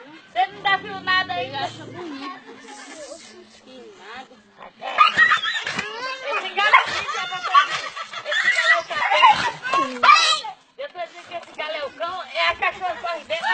Você não viu nada aí? Ele acha bonito. Que nada. Esse galo aqui, esse galo é o cachorro. Eu tô dizendo que esse galo é o cão, é a cachorra corre dentro.